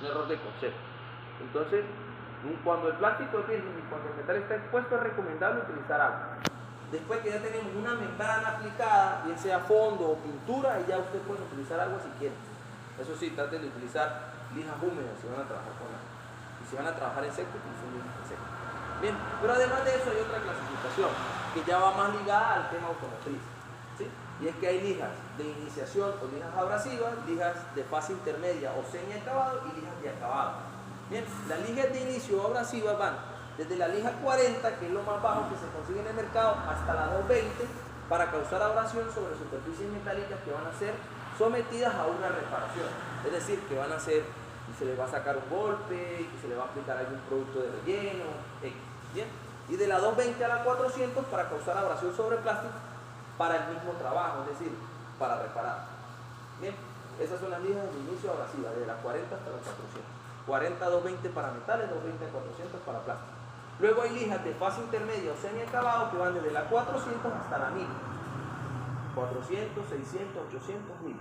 un error de concepto. Entonces, cuando el plástico es virgen y cuando el metal está expuesto, es recomendable utilizar agua. Después que ya tenemos una membrana aplicada, bien sea fondo o pintura, y ya usted puede utilizar agua si quiere. Eso sí, traten de utilizar lijas húmedas si van a trabajar con agua. Y si van a trabajar en seco, utilicen lijas en seco. Bien, pero además de eso hay otra clasificación que ya va más ligada al tema automotriz, ¿sí? Y es que hay lijas de iniciación o lijas abrasivas, lijas de fase intermedia o semi-acabado y lijas de acabado. Bien, las lijas de inicio abrasivas van desde la lija 40, que es lo más bajo que se consigue en el mercado, hasta la 220 para causar abrasión sobre superficies metálicas que van a ser sometidas a una reparación. Es decir, que van a ser, y se les va a sacar un golpe, y se les va a aplicar algún producto de relleno, X. Bien, y de la 220 a la 400 para causar abrasión sobre plástico para el mismo trabajo, es decir, para reparar. Bien, esas son las lijas de inicio abrasivas, de la 40 hasta la 400. 40 a 220 para metales, 220 a 400 para plástico. Luego hay lijas de fase intermedia o semi-acabado que van desde la 400 hasta la 1000. 400, 600, 800, 1000.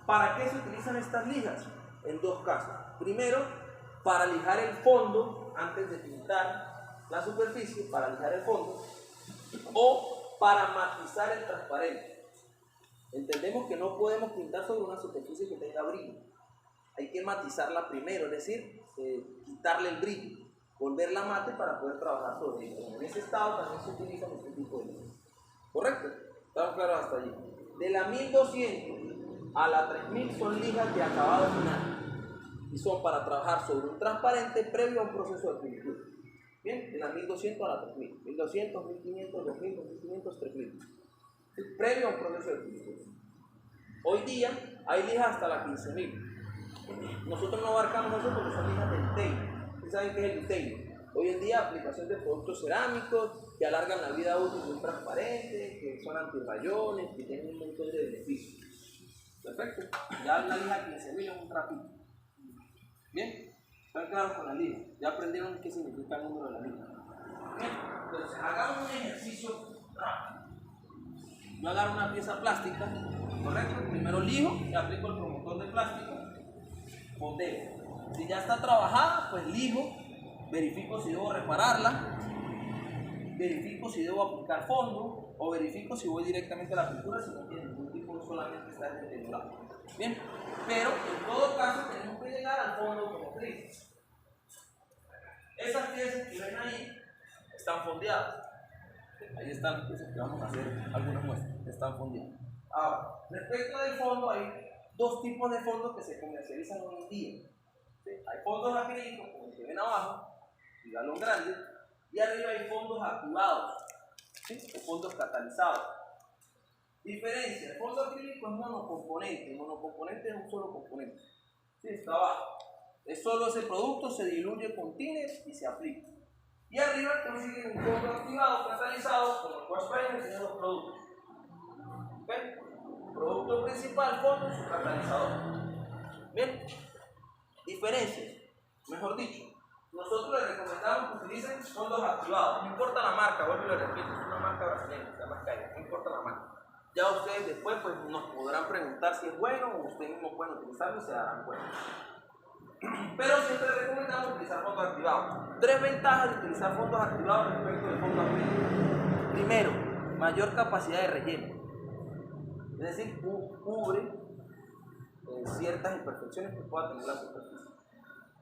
¿Para qué se utilizan estas lijas? En dos casos. Primero, para lijar el fondo antes de pintar la superficie, para lijar el fondo, o para matizar el transparente. Entendemos que no podemos pintar sobre una superficie que tenga brillo. Hay que matizarla primero, es decir, quitarle el brillo, volverla mate para poder trabajar sobre ella. En ese estado también se utilizan este tipo de lijas. ¿Correcto? ¿Estamos claros hasta allí? De la 1200 a la 3000 son lijas de acabado final y son para trabajar sobre un transparente previo a un proceso de pintura. Bien, de la 1200 a la 3000, 1200, 1500, 2000, 2500, 3000, previo a un proceso de pintura. Hoy día hay lijas hasta la 15000. Nosotros no abarcamos eso porque son lijas del tail. ¿Ustedes saben qué es el tail? Hoy en día aplicación de productos cerámicos que alargan la vida útil de un transparente, que son antirrayones, que tienen un montón de beneficios. Perfecto. Ya la lija 15000 es un trapito. Bien. ¿Están claros con la lija? Ya aprendieron qué significa el número de la lija. Bien. Entonces hagamos un ejercicio rápido. Yo agarro una pieza plástica, ¿correcto? Primero lijo y aplico el promotor de plástico. Fondeo. Si ya está trabajada, pues lijo, verifico si debo repararla, verifico si debo aplicar fondo o verifico si voy directamente a la pintura si no tiene ningún tipo, solamente está deteriorado. Bien, pero en todo caso tenemos que llegar al fondo automotriz. Esas piezas que ven ahí están fondeadas. Ahí están las piezas que vamos a hacer algunas muestras, están fondeadas. Ahora, respecto del fondo, hay dos tipos de fondos que se comercializan hoy en día. ¿Sí? Hay fondos acrílicos, como el que ven abajo, y galón grande, y arriba hay fondos activados, ¿sí? O fondos catalizados. Diferencia, el fondo acrílico es monocomponente, el monocomponente es un solo componente. ¿Sí? Está abajo. Es solo ese producto, se diluye con thinner y se aplica. Y arriba consiguen un fondo activado, catalizado, con el cual pueden enseñar los productos. ¿Okay? Producto principal, fondo, su catalizador. Bien, diferencias, mejor dicho, nosotros les recomendamos que utilicen fondos activados, no importa la marca, vuelvo y lo repito, es una marca brasileña, se llama Sky, no importa la marca. Ya ustedes después pues, nos podrán preguntar si es bueno o ustedes mismos pueden utilizarlo y se darán cuenta. Pero siempre les recomendamos utilizar fondos activados. Tres ventajas de utilizar fondos activados respecto del fondo acrílico. Primero, mayor capacidad de relleno. Es decir, cubre ciertas imperfecciones que pueda tener la superficie.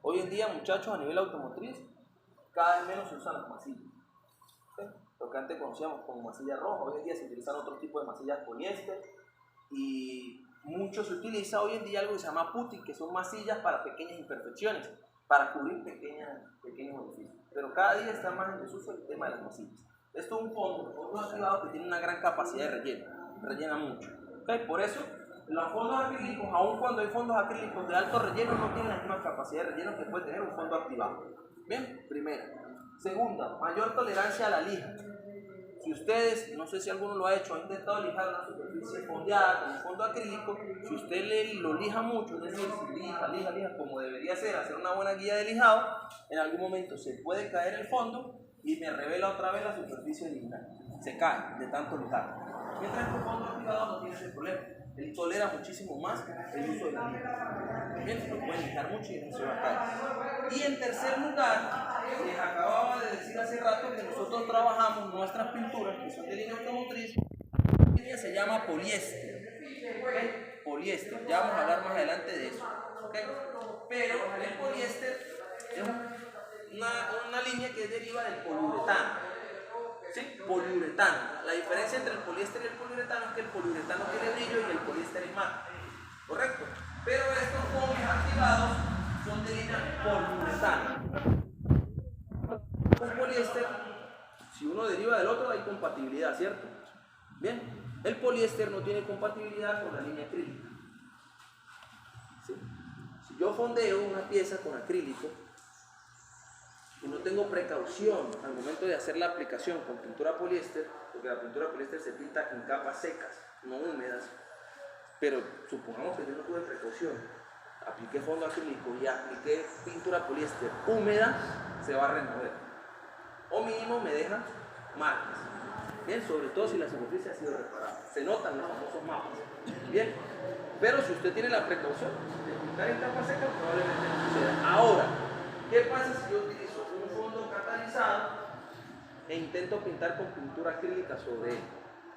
Hoy en día, muchachos, a nivel automotriz, cada vez menos se usan las masillas. ¿Sí? Lo que antes conocíamos como masilla roja, hoy en día se utilizan otros tipos de masillas poliéster y mucho se utiliza hoy en día algo que se llama putty, que son masillas para pequeñas imperfecciones, para cubrir pequeños orificios. Pero cada día está más en desuso el tema de las masillas. Esto es un fondo activado que tiene una gran capacidad de relleno, rellena mucho. ¿Okay? Por eso, los fondos acrílicos, aun cuando hay fondos acrílicos de alto relleno, no tienen la misma capacidad de relleno que puede tener un fondo activado. Bien, primera. Segunda, mayor tolerancia a la lija. Si ustedes, no sé si alguno lo ha hecho, ha intentado lijar una superficie fondeada con un fondo acrílico, si usted lo lija mucho, es decir, si lija como debería ser, hacer una buena guía de lijado, en algún momento se puede caer el fondo y me revela otra vez la superficie original. Se cae de tanto lijar. Mientras que el fondo activado no tiene ese problema. Él tolera muchísimo más el uso de la lija. Bien, lo pueden lijar mucho y no se va a caer. Y en tercer lugar, les acababa de decir hace rato que nosotros trabajamos nuestras pinturas, que son de línea automotriz, se llama poliéster. ¿Okay? Poliéster, ya vamos a hablar más adelante de eso. ¿Okay? Pero el poliéster es una línea que deriva del poliuretano. ¿Sí? Poliuretano. La diferencia entre el poliéster y el poliuretano es que el poliuretano tiene brillo y el poliéster es mate. ¿Correcto? Pero estos fondos activados son de línea poliuretano. Con poliéster, si uno deriva del otro, hay compatibilidad, ¿cierto? Bien, el poliéster no tiene compatibilidad con la línea acrílica. ¿Sí? Si yo fondeo una pieza con acrílico y no tengo precaución al momento de hacer la aplicación con pintura poliéster, porque la pintura poliéster se pinta en capas secas, no húmedas, pero supongamos que yo no tuve precaución, apliqué fondo acrílico y apliqué pintura poliéster húmeda, se va a remover, o mínimo me deja marcas. Bien, sobre todo si la superficie ha sido reparada, se notan los famosos mapas. Bien, pero si usted tiene la precaución de pintar en capa seca, probablemente no suceda. Ahora, ¿qué pasa si yo utilizo un fondo catalizado e intento pintar con pintura acrílica sobre él?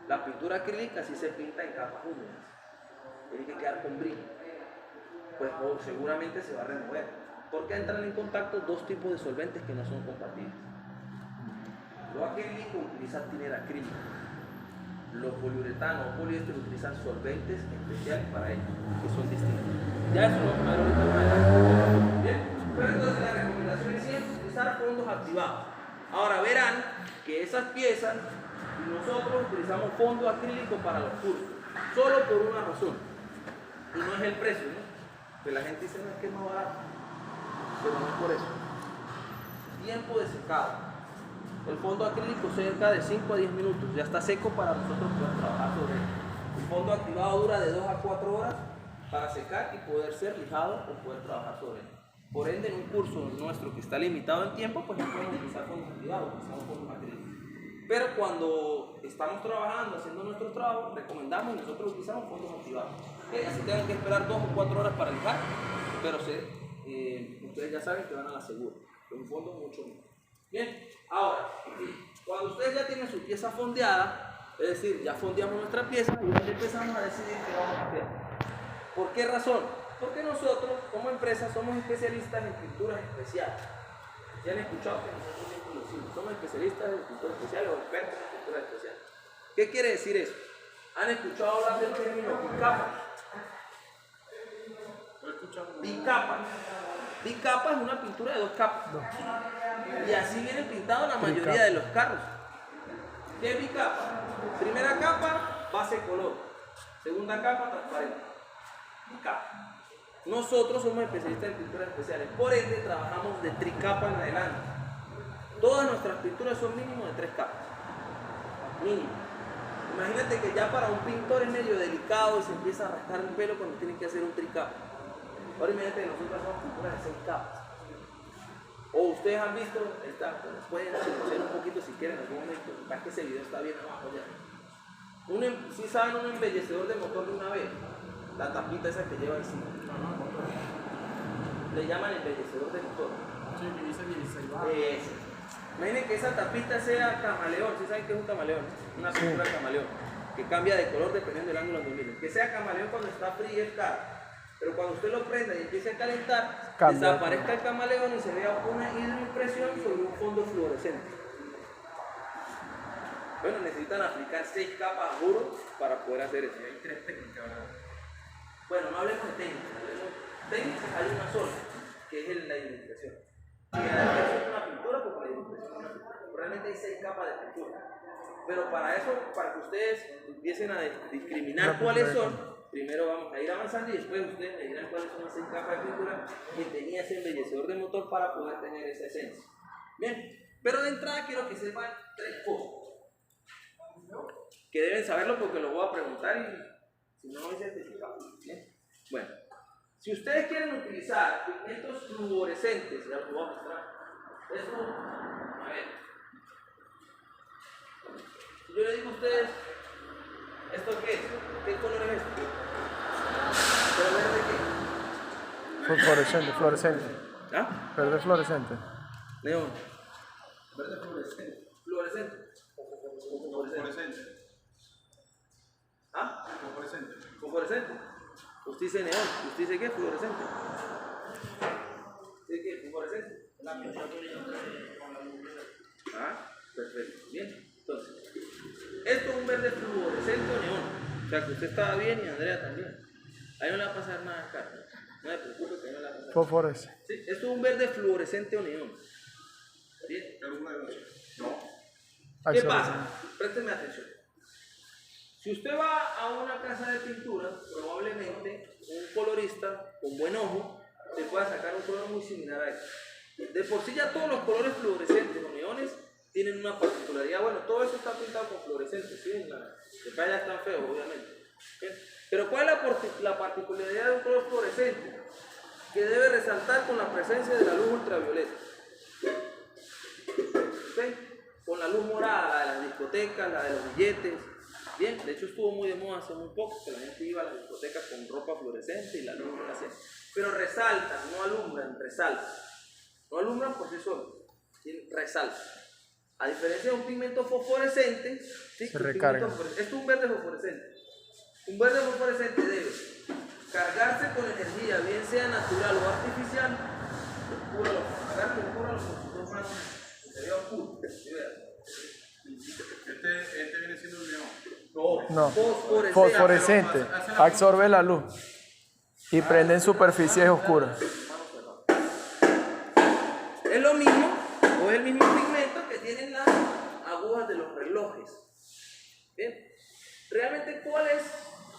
La pintura acrílica sí se pinta en capas húmedas, tiene que quedar con brillo, pues seguramente se va a remover, porque entran en contacto dos tipos de solventes que no son compatibles. Lo acrílico utiliza tiner acrílico, los poliuretano o poliéster utilizan solventes especiales para ellos, que son distintos. Ya eso lo vamos a ver ahorita más adelante. Bien, pero entonces la recomendación es siempre utilizar fondos activados. Ahora verán que esas piezas, nosotros utilizamos fondo acrílico para los cursos, solo por una razón, y no es el precio, ¿no? Que la gente dice no, es que es más barato, pero no es por eso. Tiempo de secado. El fondo acrílico cerca de 5 a 10 minutos, ya está seco para nosotros poder trabajar sobre él. El fondo activado dura de 2 a 4 horas para secar y poder ser lijado o poder trabajar sobre él. Por ende, en un curso nuestro que está limitado en tiempo, pues no podemos utilizar fondos activados, utilizamos fondos acrílicos. Pero cuando estamos trabajando, haciendo nuestro trabajo, recomendamos y nosotros utilizamos fondos activados. Así tengan que esperar 2 o 4 horas para lijar, pero ustedes ya saben que van a la segura, con un fondo mucho mejor. Bien, ahora, cuando ustedes ya tienen su pieza fondeada, es decir, ya fondeamos nuestra pieza y ya empezamos a decidir qué vamos a hacer. ¿Por qué razón? Porque nosotros, como empresa, somos especialistas en pinturas especiales. Ya han escuchado que nosotros somos especialistas en pinturas especiales o expertos en pinturas especiales. ¿Qué quiere decir eso? ¿Han escuchado hablar del término bicapa? Bicapa. Bicapa es una pintura de 2 capas. Y así viene pintado la mayoría de los carros. ¿Qué es bicapa? Primera capa, base color. Segunda capa, transparente. Bicapa. Nosotros somos especialistas en pinturas especiales. Por ende, trabajamos de tricapa en adelante. Todas nuestras pinturas son mínimo de 3 capas. Mínimo. Imagínate que ya para un pintor es medio delicado y se empieza a rascar el pelo cuando tiene que hacer un tricapa. Ahora imagínate que nosotros hacemos pinturas de 6 capas. O ustedes han visto, pueden hacer un poquito si quieren en algún momento, para que ese video está bien abajo ya. Si saben un embellecedor de motor de una vez, la tapita esa que lleva encima, le llaman embellecedor de motor. Sí, que dice 16 Eso. Imaginen que esa tapita sea camaleón, ¿sí saben qué es un camaleón? Una pintura camaleón, que cambia de color dependiendo del ángulo donde miren. Que sea camaleón cuando está frío es caro. Pero cuando usted lo prenda y empiece a calentar, desaparezca el camaleón y se vea una hidroimpresión sobre un fondo fluorescente. Bueno, necesitan aplicar 6 capas, juro, para poder hacer eso. Hay 3 técnicas, ¿verdad? Bueno, no hablemos de técnicas, hay una sola, que es la hidroimpresión. Y en la es una pintura, pues para la hidroimpresión. Realmente hay 6 capas de pintura. Pero para eso, para que ustedes empiecen a discriminar cuáles son, primero vamos a ir avanzando y después ustedes me dirán cuáles son las 6 capas de pintura que tenía ese embellecedor de motor para poder tener esa esencia. Bien, pero de entrada quiero que sepan 3 cosas que deben saberlo porque lo voy a preguntar y si no, no hay certificado. Bien, bueno, si ustedes quieren utilizar pigmentos fluorescentes, ya los voy a mostrar. Esto, a ver, si yo le digo a ustedes, ¿esto qué es? ¿Qué color es esto? ¿Pero verde qué? Fluorescente, fluorescente. ¿Ah? Verde fluorescente. Neón. Verde fluorescente. ¿Fluorescente? ¿O fluorescente? ¿Ah? Fosforescente. ¿Fluorescente? Usted dice neón. ¿Usted dice qué? ¿Fluorescente? ¿Dice qué? ¿Fluorescente? Ah, perfecto. Bien. Entonces, esto es un verde fluorescente o neón. O sea que usted estaba bien y Andrea también. Ahí no le va a pasar nada acá. No se preocupe que no le va a pasar. Fosforescente. Sí, esto es un verde fluorescente o neón. Bien. No. Ahí ¿Qué se pasa? Présteme atención. Si usted va a una casa de pintura, probablemente un colorista con buen ojo te pueda sacar un color muy similar a este. De por sí ya todos los colores fluorescentes o neones tienen una particularidad. Bueno, todo eso está pintado con fluorescentes, ¿sí? Acá ya están feos, obviamente. ¿Sí? Pero ¿cuál es la particularidad de un color fluorescente? Que debe resaltar con la presencia de la luz ultravioleta. ¿Sí? Con la luz morada, la de las discotecas, la de los billetes. Bien, de hecho estuvo muy de moda hace muy poco, que la gente iba a las discotecas con ropa fluorescente y la luz era así. Pero resaltan, no alumbran, resaltan. No alumbran por sí solos, resaltan. A diferencia de un pigmento fosforescente, ¿sí? Se recarga. Esto es un verde fosforescente. Un verde fosforescente debe cargarse con energía, bien sea natural o artificial. Oscúralo como si no fuera un sería oscuro. Este viene siendo un neón. No, Fosforescente. fosforescente. Absorbe la luz y prende en superficies oscuras. Es lo mismo, o es el mismo pigmento que tienen las agujas de los relojes. Bien. Realmente, ¿cuál es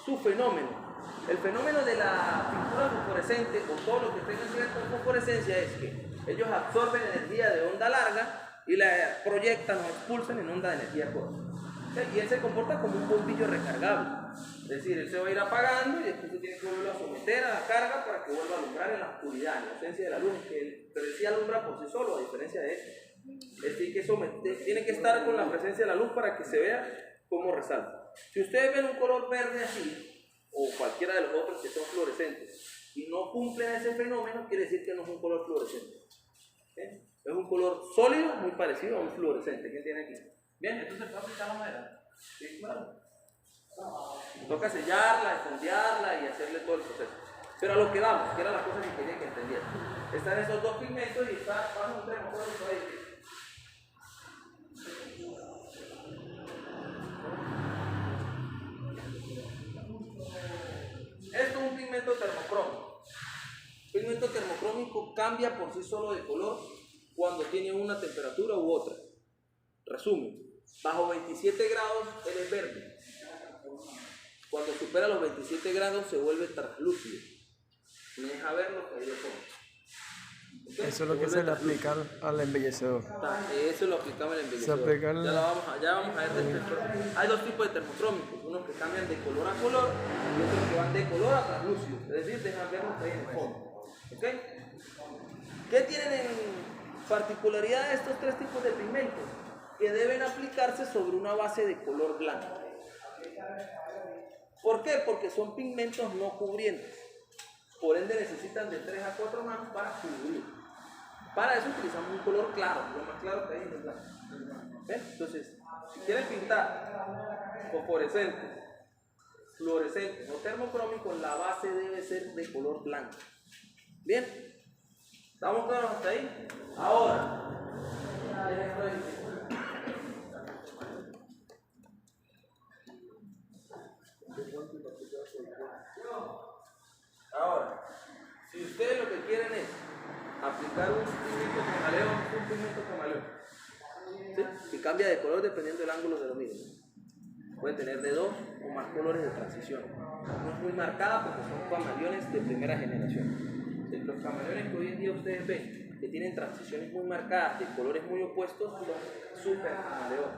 su fenómeno? El fenómeno de la pintura fosforescente o todo lo que tenga que ver con fosforescencia es que ellos absorben energía de onda larga y la proyectan o expulsan en onda de energía corta. Y él se comporta como un bombillo recargable. Es decir, él se va a ir apagando y después se tiene que volver a someter a la carga para que vuelva a alumbrar en la oscuridad, en la ausencia de la luz, pero él sí alumbra por sí solo, a diferencia de este. Él tiene que estar con la presencia de la luz para que se vea cómo resalta. Si ustedes ven un color verde así, o cualquiera de los otros que son fluorescentes, y no cumplen ese fenómeno, quiere decir que no es un color fluorescente. ¿Bien? Es un color sólido, muy parecido a un fluorescente. ¿Quién tiene aquí? Bien, entonces puede aplicar la madera. Sí, claro. Toca sellarla, esfondearla y hacerle todo el proceso. Pero a lo que vamos, que era la cosa que quería que entendieran. Están esos dos pigmentos y está bajo un termocrómico ahí. Esto es un pigmento termocrómico. El pigmento termocrómico cambia por sí solo de color cuando tiene una temperatura u otra. Resumen, bajo 27 grados él es verde. Cuando supera los 27 grados se vuelve translúcido. Me deja ver lo que hay de fondo. ¿Okay? Eso es lo que se le aplica al embellecedor. Eso lo aplicamos al embellecedor. Ya vamos a ver después. Hay dos tipos de termocrómicos, unos que cambian de color a color y otros que van de color a translúcido. Es decir, dejan ver lo que hay en el fondo. ¿Okay? ¿Qué tienen en particularidad estos tres tipos de pigmentos? Que deben aplicarse sobre una base de color blanco. ¿Por qué? Porque son pigmentos no cubrientes. Por ende necesitan de 3 a 4 manos para cubrir. Para eso utilizamos un color claro, lo más claro que hay es el blanco. Entonces, si quieren pintar fosforescentes, fluorescentes o termocrómicos, la base debe ser de color blanco. Bien, ¿estamos claros hasta ahí? Ahora, si ustedes lo que quieren es aplicar un pigmento camaleón, ¿sí? Que cambia de color dependiendo del ángulo de lo mismo. Puede tener de 2 o más colores de transición. No es muy marcada porque son camaleones de primera generación. ¿Sí? Los camaleones que hoy en día ustedes ven que tienen transiciones muy marcadas de colores muy opuestos son super camaleones.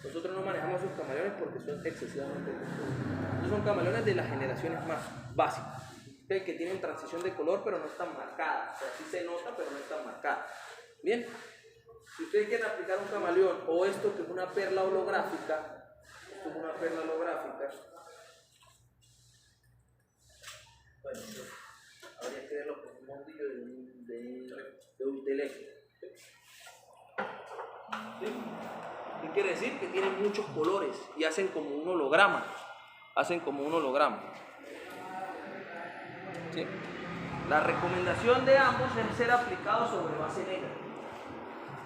Nosotros no manejamos esos camaleones porque son excesivamente costosos. Estos son camaleones de las generaciones más básicas, ¿okay? Que tienen transición de color pero no están marcadas. O sea, sí se nota pero no están marcadas. Bien, si ustedes quieren aplicar un camaleón o esto que es una perla holográfica, Bueno, habría que verlo con un bombillo de un teléfono. ¿Sí? ¿Qué quiere decir? Que tienen muchos colores y hacen como un holograma. ¿Sí? La recomendación de ambos es ser aplicado sobre base negra.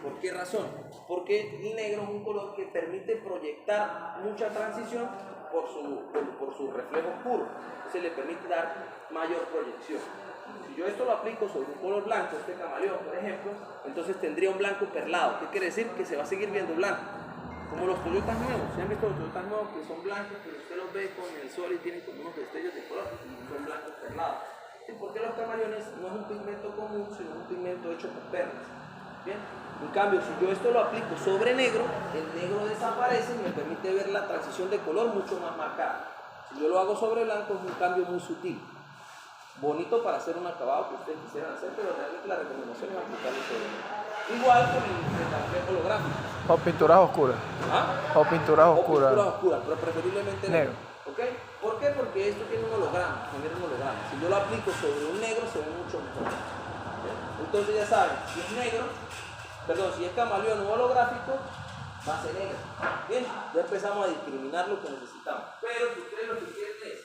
¿Por qué razón? Porque el negro es un color que permite proyectar mucha transición por su reflejo oscuro. Se le permite dar mayor proyección. Si yo esto lo aplico sobre un color blanco, este camaleón por ejemplo, entonces tendría un blanco perlado. ¿Qué quiere decir? Que se va a seguir viendo blanco. Como los Toyotas nuevos. ¿Se han visto los Toyotas nuevos que son blancos, pero usted los ve con el sol y tienen como unos destellos de color? Son blancos perlados. ¿Sí? Porque los camaleones no es un pigmento común, sino un pigmento hecho por perlas. ¿Bien? En cambio, si yo esto lo aplico sobre negro, el negro desaparece y me permite ver la transición de color mucho más marcada. Si yo lo hago sobre blanco, es un cambio muy sutil. Bonito para hacer un acabado que ustedes quisieran hacer, pero realmente la recomendación es aplicarlo sobre negro. Igual con el reflejo holográfico. O pinturas oscuras. ¿Ah? O pinturas oscuras. O pinturas oscuras, pero preferiblemente negro. Negro. ¿Ok? ¿Por qué? Porque esto tiene un holograma, genera un holograma. Si yo lo aplico sobre un negro, se ve mucho mejor. ¿Okay? Entonces ya saben, si es negro, si es camaleón o holográfico, va a ser negro. Bien, ya empezamos a discriminar lo que necesitamos. Pero si ustedes lo que quieren es...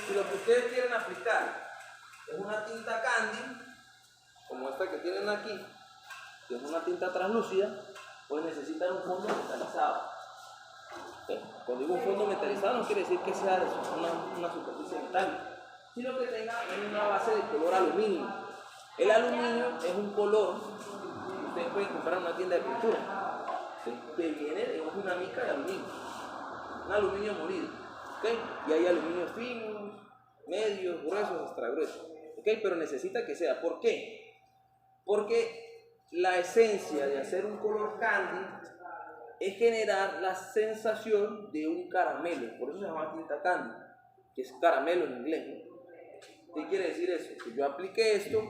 Si lo que ustedes quieren aplicar es una tinta candy, como esta que tienen aquí, que es una tinta translúcida, pues necesitan un fondo metalizado. ¿Okay? Cuando digo un fondo metalizado no quiere decir que sea una superficie metálica, sino que tenga una base de color aluminio. El aluminio es un color que ustedes pueden comprar en una tienda de pintura, ¿sí? Que viene de una mica de aluminio, un aluminio molido. ¿Okay? Y hay aluminio finos, medios, gruesos, extra gruesos. ¿Okay? Pero necesita que sea. ¿Por qué? Porque la esencia de hacer un color candy es generar la sensación de un caramelo. Por eso se llama tinta candy, que es caramelo en inglés, ¿no? ¿Qué quiere decir eso? Que yo aplique esto,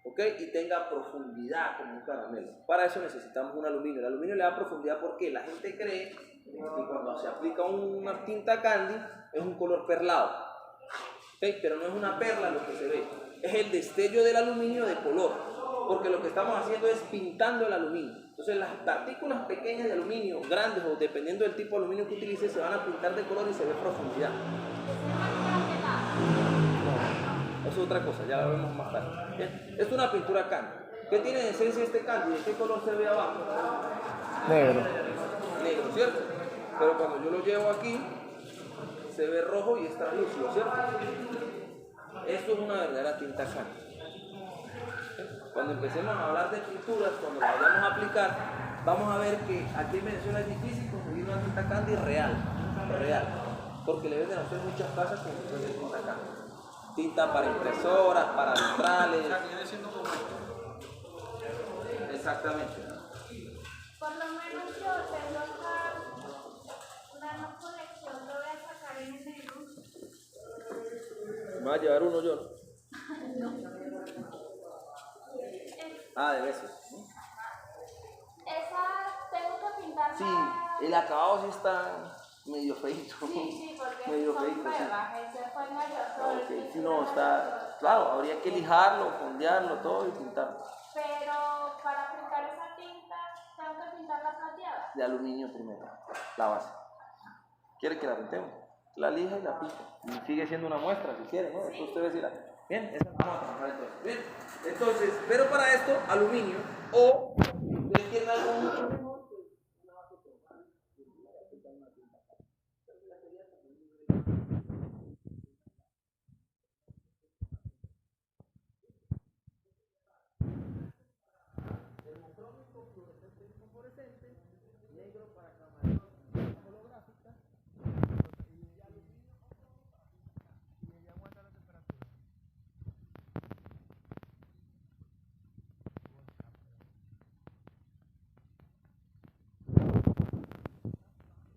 ¿okay? Y tenga profundidad como un caramelo. Para eso necesitamos un aluminio. El aluminio le da profundidad porque la gente cree que cuando se aplica una tinta candy es un color perlado. ¿Okay? Pero no es una perla lo que se ve, es el destello del aluminio de color, porque lo que estamos haciendo es pintando el aluminio. Entonces las partículas pequeñas de aluminio, grandes o dependiendo del tipo de aluminio que utilice, se van a pintar de color y se ve profundidad. No, eso es otra cosa, ya lo vemos más tarde. Bien, esto es una pintura candy. ¿Qué tiene de esencia este candy? ¿De qué color se ve abajo? Negro. Negro, ¿cierto? Pero cuando yo lo llevo aquí, se ve rojo y es translúcido, ¿cierto? Esto es una verdadera tinta candy. Cuando empecemos a hablar de pinturas, cuando las vayamos a aplicar, vamos a ver que aquí en Venezuela es difícil conseguir una tinta candy real, porque le venden a usted muchas casas con tinta candy. Tinta para impresoras, para vitrales. Viene siendo como esto. Exactamente. Por lo menos yo tengo acá una colección, lo voy a sacar en enero. Me va a llevar uno yo, ¿no? Ah, de besos. Esa tengo que pintarla. Sí, el acabado sí está medio feito. Sí, porque medio son feito, sí. nuevas, ese fue en aerosol. Okay. Si no, está, claro, habría que lijarlo, fondearlo todo y pintarlo. Pero para aplicar esa tinta, tengo que pintarla plateada. De aluminio primero, la base. ¿Quiere que la pintemos? La lija y la pinta. Y sigue siendo una muestra si quiere, ¿no? Después usted decirá. Bien, esa la vamos a trabajar entonces. Bien, entonces, pero para esto, aluminio o ustedes quieren algo mucho mejor, pues una base formal. Negro para camaleón, holográfica.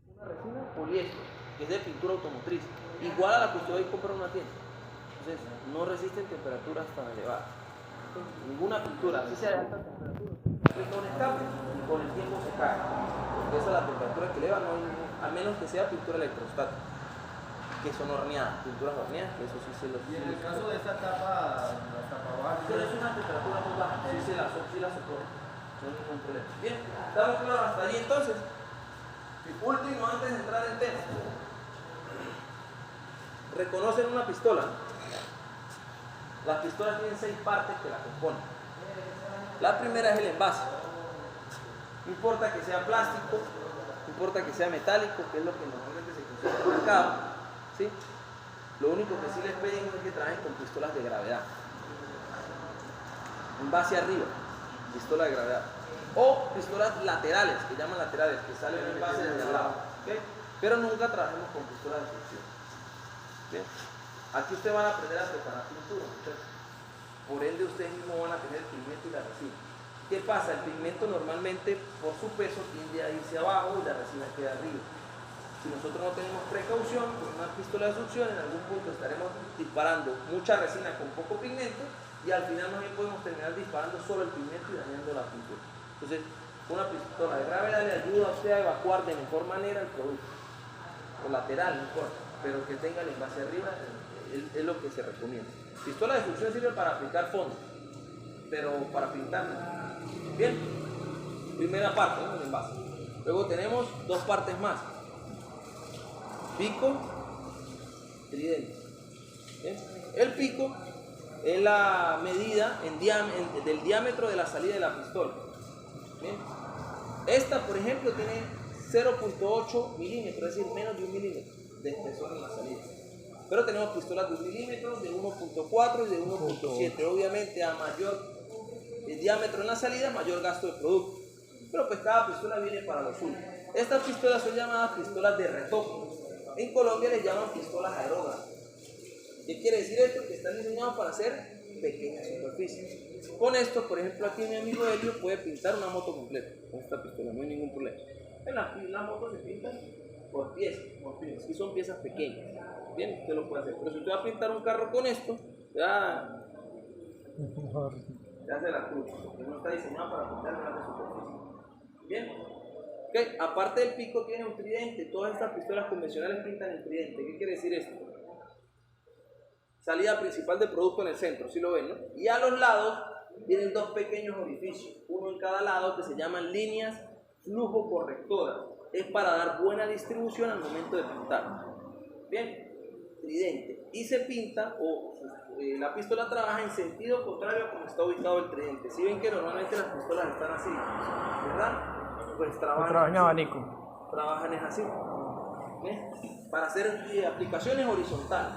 Una resina poliéster, que es de pintura automotriz, igual a la que usted hoy compra en una tienda. Entonces, no resisten temperaturas tan elevadas. Ninguna pintura, así sea de alta temperatura, aplica un escape y con el tiempo se cae. Porque esa es la temperatura que eleva, no hay a menos que sea pintura electrostática, que son horneadas, pinturas horneadas, que eso sí se los... Y en el caso de esta tapa, la tapa baja, Pero es una temperatura muy baja, sí la soporta, no hay ningún problema. Bien, estamos claros hasta allí entonces. Último, antes de entrar en tema. Reconocen una pistola. Las pistolas tienen 6 partes que la componen. La primera es el envase. No importa que sea plástico, no importa que sea metálico, que es lo que normalmente se consume en el mercado, ¿sí? Lo único que sí les piden es que trabajen con pistolas de gravedad. Envase arriba, pistola de gravedad. O pistolas laterales, que llaman laterales, que salen en envase desde al lado. ¿Okay? Pero nunca trabajemos con pistolas de succión. ¿Bien? Aquí ustedes van a aprender a preparar pintura. Entonces, por ende, ustedes mismos van a tener el pigmento y la resina. ¿Qué pasa? El pigmento normalmente, por su peso, tiende a irse abajo y la resina queda arriba. Si nosotros no tenemos precaución, con una pistola de succión, en algún punto estaremos disparando mucha resina con poco pigmento y al final más bien podemos terminar disparando solo el pigmento y dañando la pintura. Entonces, una pistola de gravedad le ayuda a usted a evacuar de mejor manera el producto. O lateral, no importa, pero que tenga el envase arriba es lo que se recomienda. Pistola de succión sirve para aplicar fondo, pero para pintar no. Bien, primera parte, ¿no? El envase. Luego tenemos 2 partes más. Pico, tridente. ¿Bien? El pico es la medida del diámetro de la salida de la pistola. ¿Bien? Esta, por ejemplo, tiene 0.8 milímetros, es decir, menos de 1 milímetro de espesor en la salida. Pero tenemos pistolas de 1 milímetro, de 1.4 y de 1.7. Obviamente, a mayor diámetro en la salida, mayor gasto de producto. Pero pues cada pistola viene para lo suyo. Estas pistolas son llamadas pistolas de retoque. En Colombia les llaman pistolas aerógrafas. ¿Qué quiere decir esto? Que están diseñados para hacer pequeñas superficies. Con esto, por ejemplo, aquí mi amigo Helio puede pintar una moto completa con esta pistola, no hay ningún problema. En las motos se pintan por piezas, y son piezas pequeñas. Bien, usted lo puede hacer. Pero si usted va a pintar un carro con esto, ya se la cruz, porque no está diseñado para pintar grandes superficies. Bien. Okay. Aparte del pico tiene un tridente. Todas estas pistolas convencionales pintan el tridente. ¿Qué quiere decir esto? Salida principal de producto en el centro, ¿sí lo ven, no? Y a los lados tienen 2 pequeños orificios, uno en cada lado, que se llaman líneas flujo correctoras. Es para dar buena distribución al momento de pintar. Bien, tridente. Y se pinta, la pistola trabaja en sentido contrario a como está ubicado el tridente. Si ven que normalmente las pistolas están así, ¿verdad? Pues trabajan abanico. Trabajan es así. ¿Ven? Para hacer aplicaciones horizontales.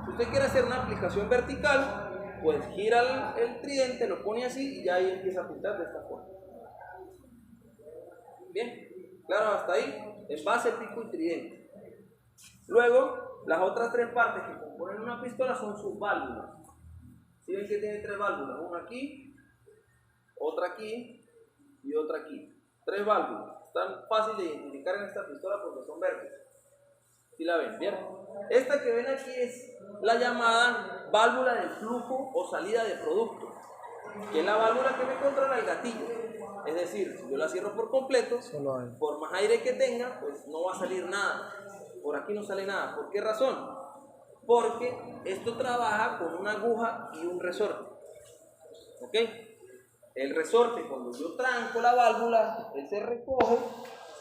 Si usted quiere hacer una aplicación vertical, pues gira el tridente, lo pone así y ya ahí empieza a pintar de esta forma. Bien, claro, hasta ahí, envase, pico y tridente. Luego, las otras 3 partes que componen una pistola son sus válvulas. Si ven que tiene 3 válvulas, una aquí, otra aquí y otra aquí. 3 válvulas. Están fáciles de identificar en esta pistola porque son verdes. ¿Sí la ven? Bien. Esta que ven aquí es la llamada válvula de flujo o salida de producto, que es la válvula que me controla el gatillo. Es decir, si yo la cierro por completo, por más aire que tenga, pues no va a salir nada. Por aquí no sale nada. ¿Por qué razón? Porque esto trabaja con una aguja y un resorte. ¿Ok? El resorte, cuando yo tranco la válvula, él se recoge,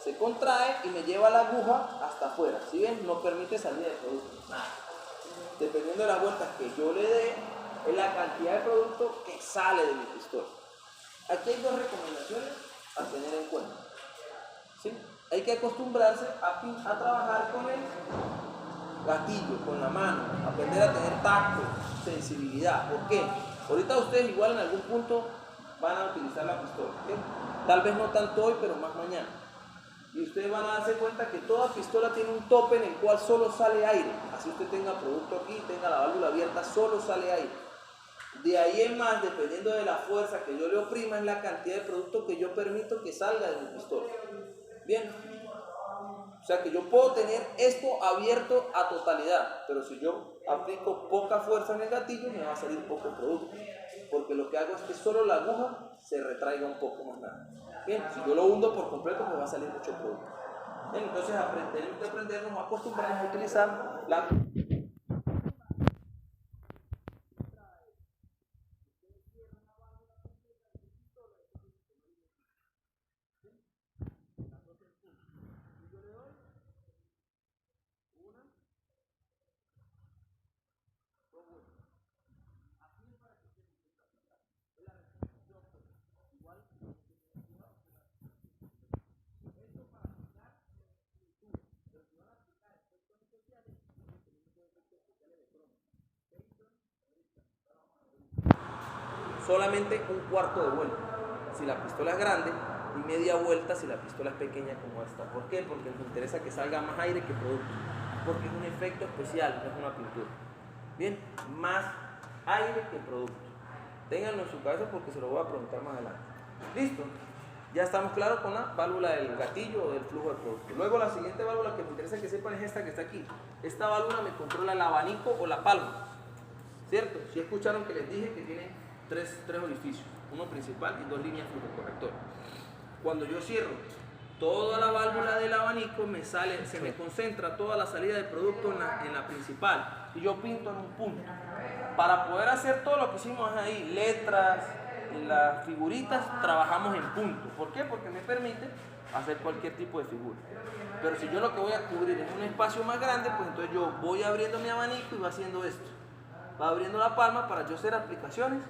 se contrae y me lleva la aguja hasta afuera. ¿Sí ven? No permite salir de producto. Nada. Dependiendo de las vueltas que yo le dé, es la cantidad de producto que sale de mi pistola. Aquí hay 2 recomendaciones a tener en cuenta. ¿Sí? Hay que acostumbrarse a trabajar con el gatillo, con la mano, aprender a tener tacto, sensibilidad. ¿Por qué? Ahorita ustedes igual en algún punto van a utilizar la pistola. ¿Okay? Tal vez no tanto hoy, pero más mañana. Y ustedes van a darse cuenta que toda pistola tiene un tope en el cual solo sale aire. Así usted tenga producto aquí, tenga la válvula abierta, solo sale aire. De ahí en más, dependiendo de la fuerza que yo le oprima, es la cantidad de producto que yo permito que salga de mi pistola. Bien. O sea que yo puedo tener esto abierto a totalidad, pero si yo aplico poca fuerza en el gatillo, me va a salir poco producto. Porque lo que hago es que solo la aguja se retraiga un poco más nada. Bien, si yo lo hundo por completo, me va a salir mucho producto. Entonces tenemos que aprendernos a acostumbrarnos a utilizar la... solamente un cuarto de vuelta si la pistola es grande y media vuelta si la pistola es pequeña como esta. ¿Por qué? Porque nos interesa que salga más aire que producto, porque es un efecto especial, no es una pintura. Bien, más aire que producto. Ténganlo en su cabeza porque se lo voy a preguntar más adelante. ¿Listo? Ya estamos claros con la válvula del gatillo o del flujo de producto. Luego la siguiente válvula que me interesa que sepan es esta que está aquí. Esta válvula me controla el abanico o la palma, ¿cierto? Si escucharon que les dije que tiene tres orificios, uno principal y dos líneas flujocorrectoras. Cuando yo cierro toda la válvula del abanico, se me concentra toda la salida de producto en la principal y yo pinto en un punto. Para poder hacer todo lo que hicimos ahí, letras, las figuritas, trabajamos en punto. ¿Por qué? Porque me permite hacer cualquier tipo de figura. Pero si yo lo que voy a cubrir es un espacio más grande, pues entonces yo voy abriendo mi abanico y va haciendo esto. Va abriendo la palma para yo hacer aplicaciones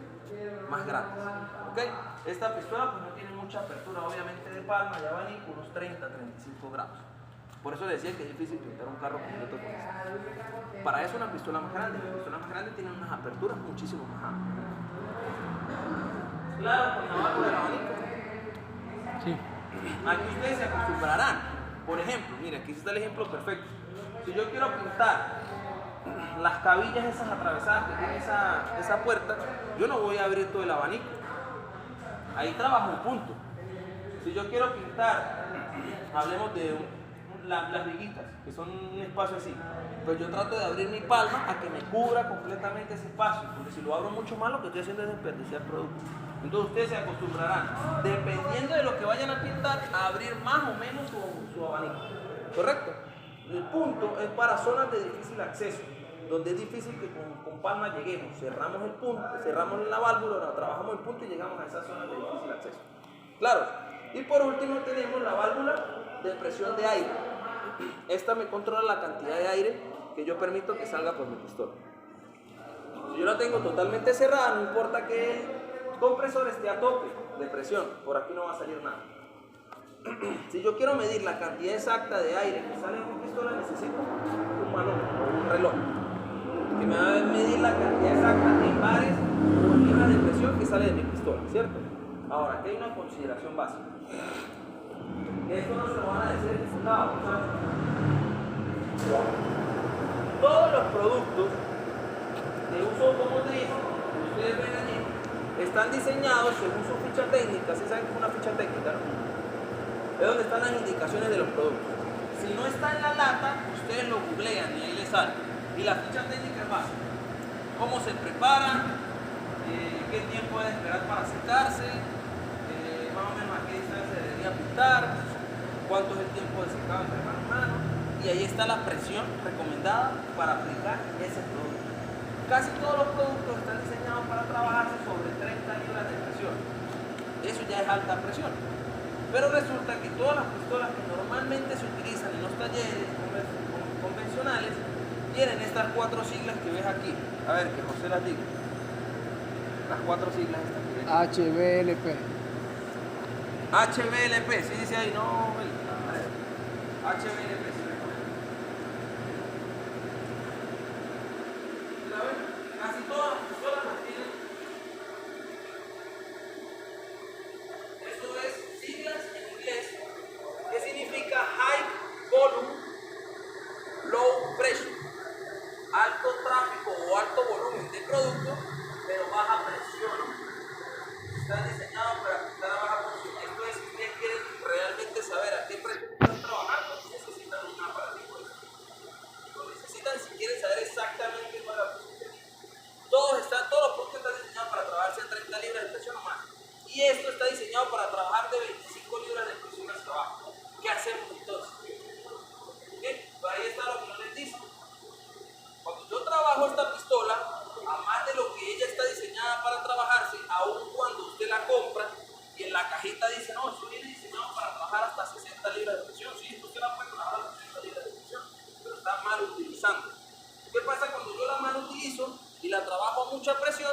más grandes. ¿Ok? Esta pistola pues no tiene mucha apertura, obviamente, de palma y abanico, unos 30-35 grados. Por eso les decía que es difícil pintar un carro completo con esto. Para eso una pistola más grande. Las pistolas más grandes tienen unas aperturas muchísimo más amplias. Claro, con la válvula del abanico. Sí. Aquí ustedes se acostumbrarán. Por ejemplo, mira, aquí está el ejemplo perfecto. Si yo quiero pintar las cabillas esas atravesadas que tiene esa puerta, yo no voy a abrir todo el abanico. Ahí trabajo un punto. Si yo quiero pintar, hablemos de las viguitas, que son un espacio así, pues yo trato de abrir mi palma a que me cubra completamente ese espacio, porque si lo abro mucho más, lo que estoy haciendo es desperdiciar producto. Entonces ustedes se acostumbrarán, dependiendo de lo que vayan a pintar, a abrir más o menos su abanico. ¿Correcto? El punto es para zonas de difícil acceso, donde es difícil que con palma lleguemos. Cerramos el punto, cerramos la válvula, trabajamos el punto y llegamos a esas zonas de difícil acceso. Claro. Y por último tenemos la válvula de presión de aire. Esta me controla la cantidad de aire que yo permito que salga por mi pistola. Si yo la tengo totalmente cerrada, no importa que el compresor esté a tope de presión, por aquí no va a salir nada. Si yo quiero medir la cantidad exacta de aire que sale de mi pistola, necesito un manómetro o un reloj que me va a medir la cantidad exacta en bares o en libras de presión que sale de mi pistola, ¿cierto? Ahora, aquí hay una consideración básica. Esto no se lo van a decir en ningún lado, ¿sabes? Todos los productos de uso automotriz que ustedes ven allí están diseñados según su ficha técnica. ¿Sí saben que es una ficha técnica, no? Es donde están las indicaciones de los productos. Si no está en la lata, ustedes lo googlean y ahí les sale. Y la ficha técnica es básica. Cómo se prepara, qué tiempo debe esperar para secarse, más o menos a qué distancia se debería pintar, cuánto es el tiempo de secado entre mano y mano. Y ahí está la presión recomendada para aplicar ese producto. Casi todos los productos están diseñados para trabajarse sobre 30 libras de presión. Eso ya es alta presión. Pero resulta que todas las pistolas que normalmente se utilizan en los talleres convencionales tienen estas 4 siglas que ves aquí. A ver, que José las diga. Las 4 siglas estas que ves aquí. HVLP. HVLP, sí dice ahí, no, HVLP, sí. ¿La ven? Casi todas las pistolas las tienen. Esto es siglas en inglés, que significa High Volume, Low Pressure. Alto tráfico o alto volumen de producto, pero baja presión. Están diseñados para pintar a baja presión. Esto es, si ustedes quieren realmente saber a qué presión están trabajando, necesitan un aparatico. Lo necesitan si quieren saber exactamente cuál es la presión. Todos los productos están diseñados para trabajarse a 30 libras de presión o más. Y esto está diseñado para trabajar de 25 libras de presión hacia abajo. ¿Qué hacemos entonces? y la trabajo a mucha presión,